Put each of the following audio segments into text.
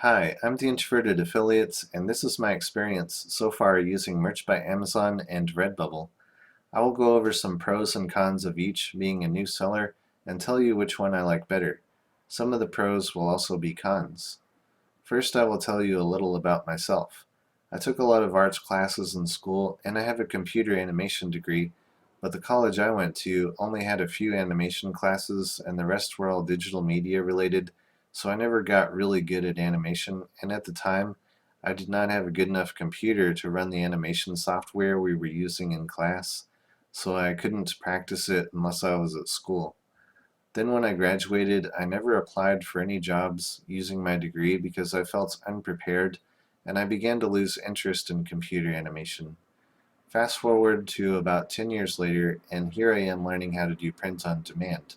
Hi, I'm the Introverted Affiliates, and this is my experience so far using Merch by Amazon and Redbubble. I will go over some pros and cons of each being a new seller and tell you which one I like better. Some of the pros will also be cons. First, I will tell you a little about myself. I took a lot of arts classes in school, and I have a computer animation degree, but the college I went to only had a few animation classes, and the rest were all digital media related, so I never got really good at animation, and at the time, I did not have a good enough computer to run the animation software we were using in class, so I couldn't practice it unless I was at school. Then when I graduated, I never applied for any jobs using my degree because I felt unprepared, and I began to lose interest in computer animation. Fast forward to about 10 years later, and here I am learning how to do print on demand.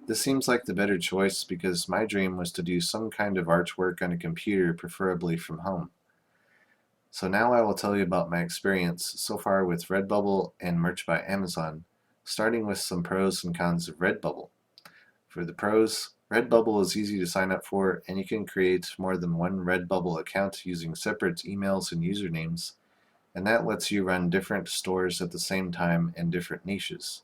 This seems like the better choice because my dream was to do some kind of artwork on a computer, preferably from home. So now I will tell you about my experience so far with Redbubble and Merch by Amazon, starting with some pros and cons of Redbubble. For the pros, Redbubble is easy to sign up for, and you can create more than one Redbubble account using separate emails and usernames, and that lets you run different stores at the same time in different niches.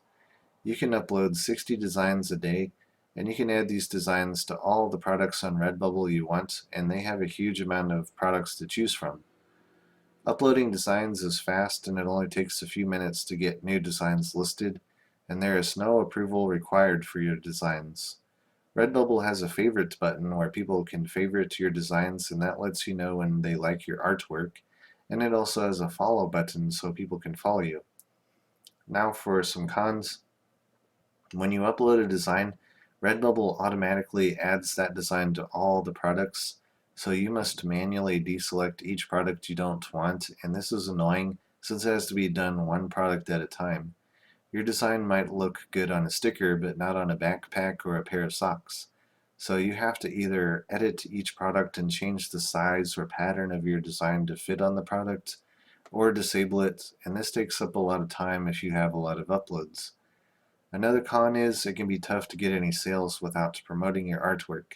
You can upload 60 designs a day, and you can add these designs to all the products on Redbubble you want, and they have a huge amount of products to choose from. Uploading designs is fast, and it only takes a few minutes to get new designs listed, and there is no approval required for your designs. Redbubble has a favorites button where people can favorite your designs, and that lets you know when they like your artwork, and it also has a follow button so people can follow you. Now for some cons. When you upload a design, Redbubble automatically adds that design to all the products, so you must manually deselect each product you don't want, and this is annoying since it has to be done one product at a time. Your design might look good on a sticker, but not on a backpack or a pair of socks. So you have to either edit each product and change the size or pattern of your design to fit on the product, or disable it, and this takes up a lot of time if you have a lot of uploads. Another con is it can be tough to get any sales without promoting your artwork.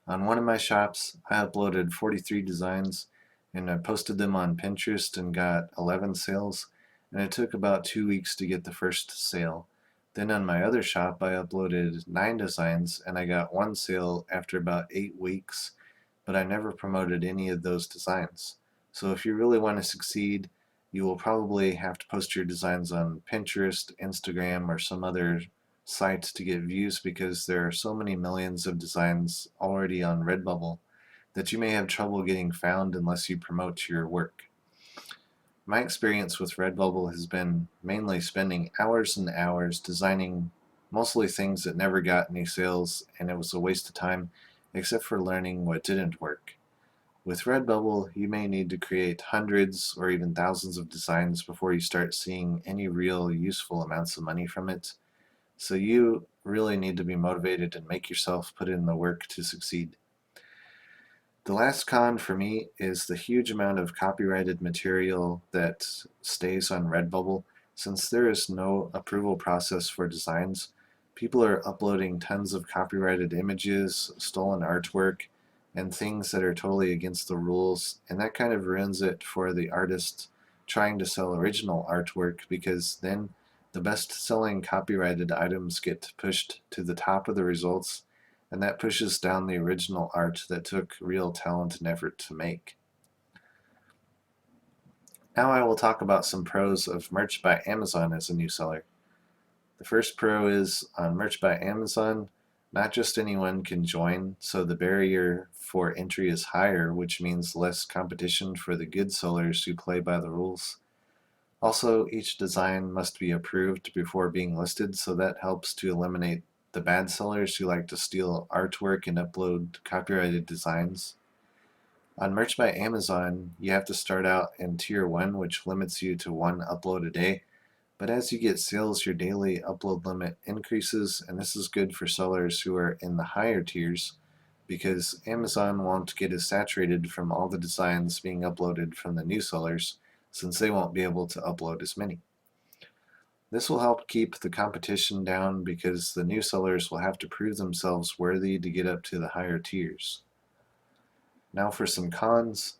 On one of my shops, I uploaded 43 designs and I posted them on Pinterest and got 11 sales, and it took about 2 weeks to get the first sale. Then on my other shop, I uploaded 9 designs and I got one sale after about 8 weeks, but I never promoted any of those designs. So if you really want to succeed, you will probably have to post your designs on Pinterest, Instagram, or some other sites to get views because there are so many millions of designs already on Redbubble that you may have trouble getting found unless you promote your work. My experience with Redbubble has been mainly spending hours and hours designing mostly things that never got any sales, and it was a waste of time except for learning what didn't work. With Redbubble, you may need to create hundreds or even thousands of designs before you start seeing any real useful amounts of money from it. So you really need to be motivated and make yourself put in the work to succeed. The last con for me is the huge amount of copyrighted material that stays on Redbubble. Since there is no approval process for designs, people are uploading tons of copyrighted images, stolen artwork, and things that are totally against the rules, and that kind of ruins it for the artist trying to sell original artwork because then the best-selling copyrighted items get pushed to the top of the results, and that pushes down the original art that took real talent and effort to make. Now I will talk about some pros of Merch by Amazon as a new seller. The first pro is on Merch by Amazon, not just anyone can join, so the barrier for entry is higher, which means less competition for the good sellers who play by the rules. Also, each design must be approved before being listed, so that helps to eliminate the bad sellers who like to steal artwork and upload copyrighted designs. On Merch by Amazon, you have to start out in Tier 1, which limits you to one upload a day, but as you get sales, your daily upload limit increases, and this is good for sellers who are in the higher tiers because Amazon won't get as saturated from all the designs being uploaded from the new sellers since they won't be able to upload as many. This will help keep the competition down because the new sellers will have to prove themselves worthy to get up to the higher tiers. Now for some cons.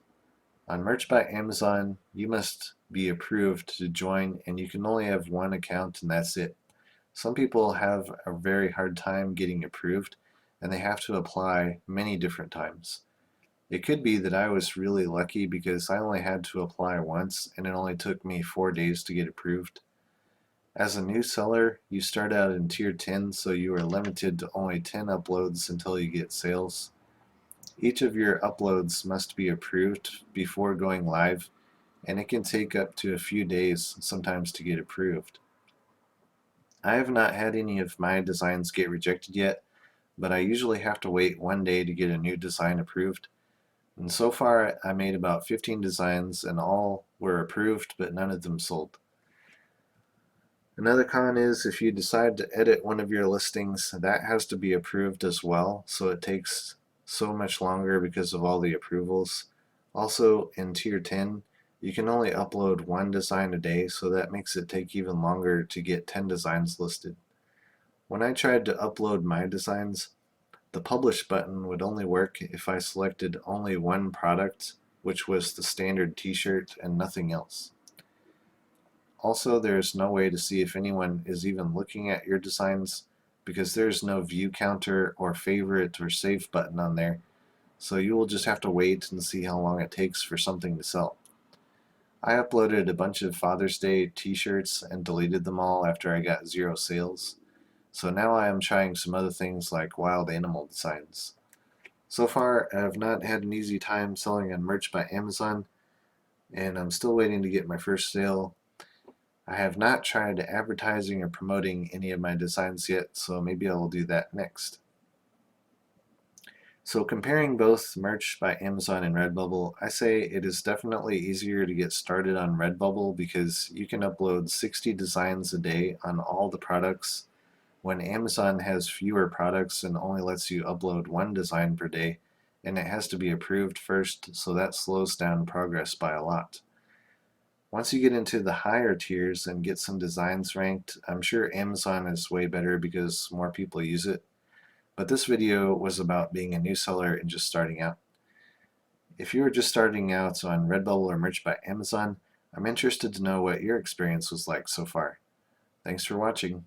On Merch by Amazon, you must be approved to join, and you can only have one account and that's it. Some people have a very hard time getting approved, and they have to apply many different times. It could be that I was really lucky because I only had to apply once and it only took me 4 days to get approved. As a new seller, you start out in tier 10, so you are limited to only 10 uploads until you get sales. Each of your uploads must be approved before going live, and it can take up to a few days sometimes to get approved. I have not had any of my designs get rejected yet, but I usually have to wait 1 day to get a new design approved. And so far, I made about 15 designs and all were approved, but none of them sold. Another con is if you decide to edit one of your listings, that has to be approved as well, so it takes so much longer because of all the approvals. Also, in tier 10, you can only upload one design a day, so that makes it take even longer to get 10 designs listed. When I tried to upload my designs, the publish button would only work if I selected only one product, which was the standard t-shirt and nothing else. Also, there is no way to see if anyone is even looking at your designs because there is no view counter or favorite or save button on there, so you will just have to wait and see how long it takes for something to sell. I uploaded a bunch of Father's Day t-shirts and deleted them all after I got 0 sales, so now I am trying some other things like wild animal designs. So far, I have not had an easy time selling on Merch by Amazon, and I'm still waiting to get my first sale. I have not tried advertising or promoting any of my designs yet, so maybe I will do that next. So comparing both Merch by Amazon and Redbubble, I say it is definitely easier to get started on Redbubble because you can upload 60 designs a day on all the products, when Amazon has fewer products and only lets you upload one design per day, and it has to be approved first, so that slows down progress by a lot. Once you get into the higher tiers and get some designs ranked, I'm sure Amazon is way better because more people use it. But this video was about being a new seller and just starting out. If you are just starting out on Redbubble or Merch by Amazon, I'm interested to know what your experience was like so far. Thanks for watching.